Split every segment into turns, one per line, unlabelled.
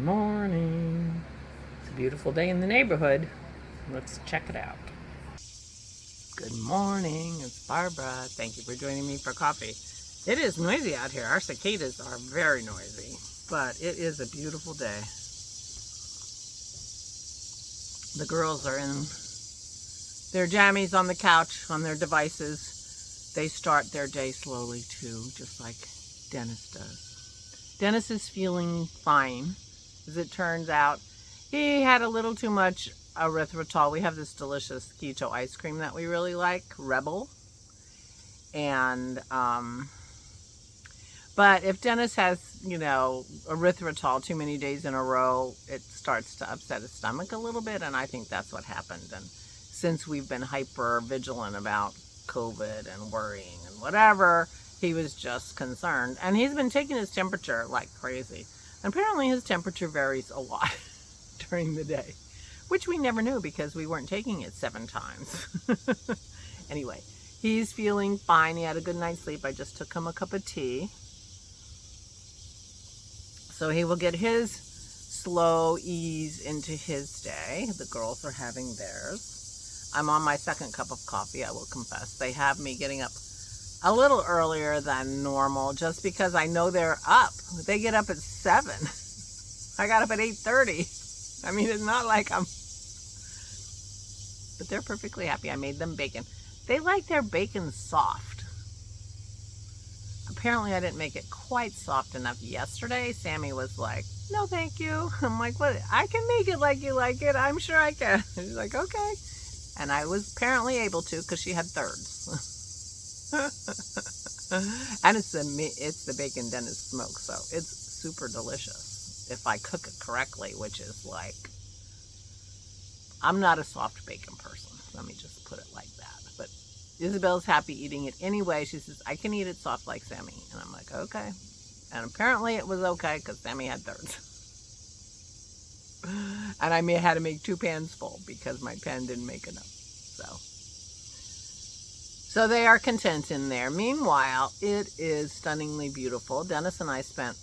morning. It's a beautiful day in the neighborhood. Let's check it out. Good morning. It's Barbara. Thank you for joining me for coffee. It is noisy out here. Our cicadas are very noisy, but it is a beautiful day. The girls are in their jammies on the couch on their devices. They start their day slowly too, just like Dennis does. Dennis is feeling fine. As it turns out, he had a little too much erythritol. We have this delicious keto ice cream that we really like, Rebel. And, but if Dennis has, erythritol too many days in a row, it starts to upset his stomach a little bit, and I think that's what happened. And since we've been hyper vigilant about COVID and worrying and whatever, he was just concerned. And he's been taking his temperature like crazy. And apparently his temperature varies a lot during the day, which we never knew because we weren't taking it 7 times. Anyway, he's feeling fine. He had a good night's sleep. I just took him a cup of tea. So he will get his slow ease into his day. The girls are having theirs. I'm on my second cup of coffee, I will confess. They have me getting up a little earlier than normal just because I know they're up. They get up at 7. I got up at 8:30. I mean, it's not like I'm... But they're perfectly happy. I made them bacon. They like their bacon soft. Apparently I didn't make it quite soft enough yesterday. Sammy was like, no thank you. I'm like, what? I can make it like you like it. I'm sure I can. She's like, okay. And I was apparently able to because she had thirds. And it's the bacon Dennis smokes, so it's super delicious if I cook it correctly, which is like, I'm not a soft bacon person. Let me just put it like that. But Isabel's happy eating it anyway. She says, I can eat it soft like Sammy. And I'm like, okay. And apparently it was okay because Sammy had thirds. And I had to make 2 pans full because my pan didn't make enough. So they are content in there. Meanwhile, it is stunningly beautiful. Dennis and I spent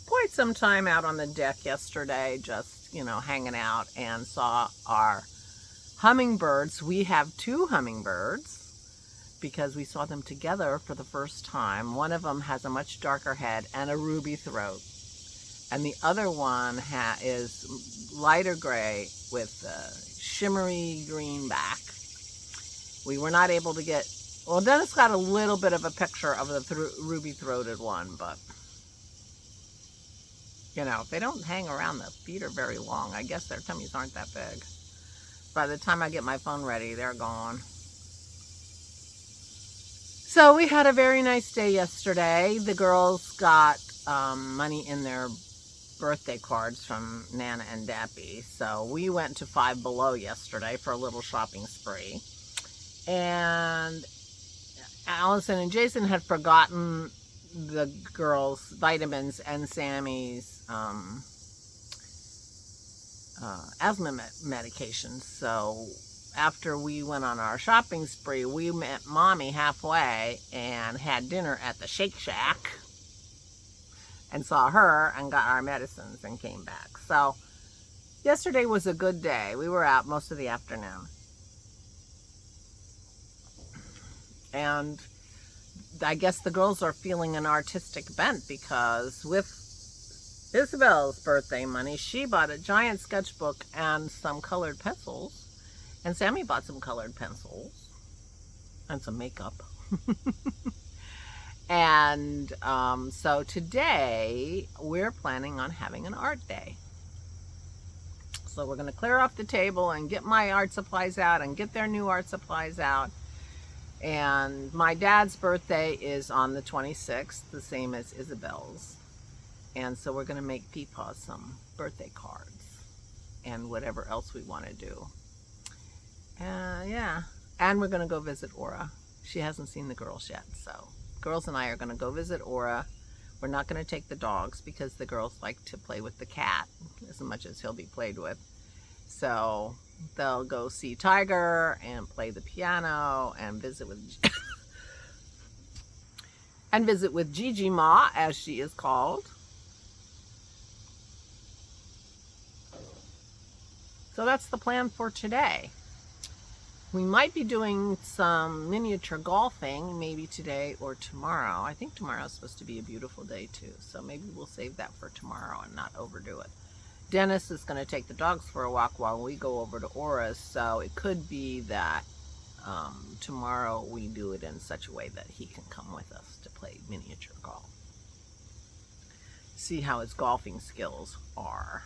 quite some time out on the deck yesterday, just, hanging out, and saw our hummingbirds. We have 2 hummingbirds because we saw them together for the first time. One of them has a much darker head and a ruby throat. And the other one is lighter gray with a shimmery green back. We were not able to get... Well, Dennis got a little bit of a picture of the ruby-throated one, but... they don't hang around. The feet are very long. I guess their tummies aren't that big. By the time I get my phone ready, they're gone. So we had a very nice day yesterday. The girls got money in their birthday cards from Nana and Dappy. So we went to Five Below yesterday for a little shopping spree. And Allison and Jason had forgotten the girls' vitamins and Sammy's asthma medication. So after we went on our shopping spree, we met Mommy halfway and had dinner at the Shake Shack and saw her and got our medicines and came back. So yesterday was a good day. We were out most of the afternoon. And I guess the girls are feeling an artistic bent because with Isabel's birthday money, she bought a giant sketchbook and some colored pencils. And Sammy bought some colored pencils and some makeup. And so today we're planning on having an art day. So we're going to clear off the table and get my art supplies out and get their new art supplies out. And my dad's birthday is on the 26th, the same as Isabel's. And so we're going to make Peepaw some birthday cards and whatever else we want to do. Yeah. And we're going to go visit Aura. She hasn't seen the girls yet. So girls and I are going to go visit Aura. We're not going to take the dogs because the girls like to play with the cat as much as he'll be played with. So they'll go see Tiger and play the piano and visit with Gigi Ma, as she is called. So that's the plan for today. We might be doing some miniature golfing, maybe today or tomorrow. I think tomorrow's supposed to be a beautiful day too, so maybe we'll save that for tomorrow and not overdo it. Dennis is going to take the dogs for a walk while we go over to Aura's, so it could be that tomorrow we do it in such a way that he can come with us to play miniature golf. See how his golfing skills are.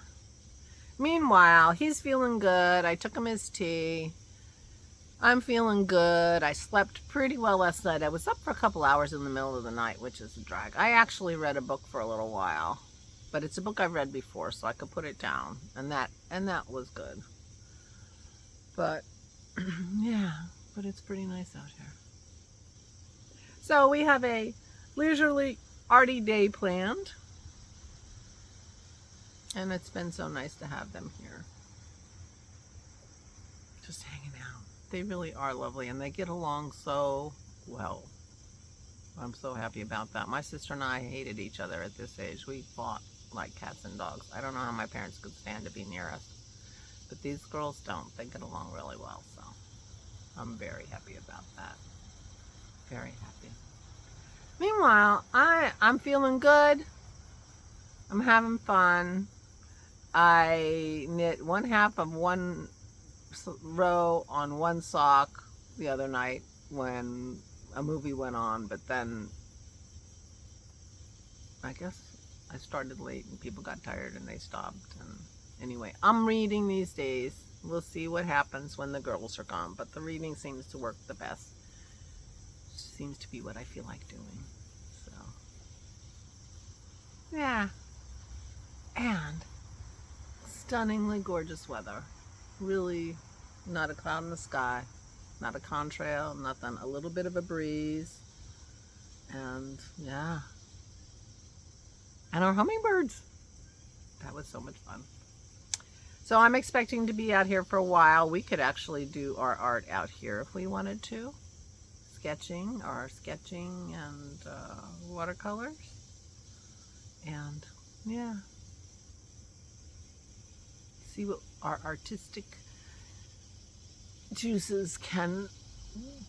Meanwhile, he's feeling good. I took him his tea. I'm feeling good. I slept pretty well last night. I was up for a couple hours in the middle of the night, which is a drag. I actually read a book for a little while, but it's a book I've read before, so I could put it down, and that was good. But yeah, but it's pretty nice out here. So we have a leisurely, arty day planned, and it's been so nice to have them here, just hanging out. They really are lovely, and they get along so well. I'm so happy about that. My sister and I hated each other at this age. We fought like cats and dogs. I don't know how my parents could stand to be near us, but these girls don't. They get along really well, so I'm very happy about that. Very happy. Meanwhile, I'm feeling good. I'm having fun. I knit one half of one row on one sock the other night when a movie went on, but then I guess I started late and people got tired and they stopped. And anyway, I'm reading these days. We'll see what happens when the girls are gone, but the reading seems to work the best. Seems to be what I feel like doing. So yeah, and stunningly gorgeous weather. Really, not a cloud in the sky, not a contrail, nothing. A little bit of a breeze, and yeah, and our hummingbirds. That was so much fun. So I'm expecting to be out here for a while. We could actually do our art out here if we wanted to. Sketching and watercolors. And yeah, see what our artistic juices can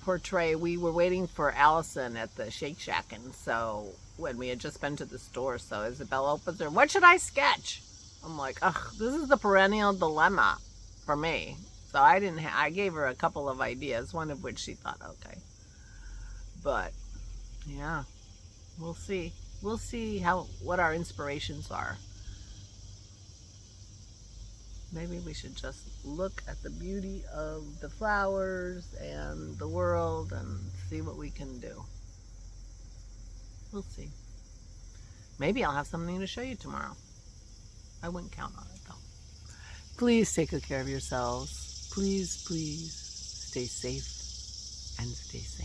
portray. We were waiting for Allison at the Shake Shack, and so when we had just been to the store, so Isabel opens her, what should I sketch? I'm like, ugh, this is the perennial dilemma for me. So I gave her a couple of ideas, one of which she thought, okay. But yeah, we'll see. We'll see what our inspirations are. Maybe we should just look at the beauty of the flowers and the world and see what we can do. We'll see. Maybe I'll have something to show you tomorrow. I wouldn't count on it though. Please take good care of yourselves. Please, please stay safe and stay safe.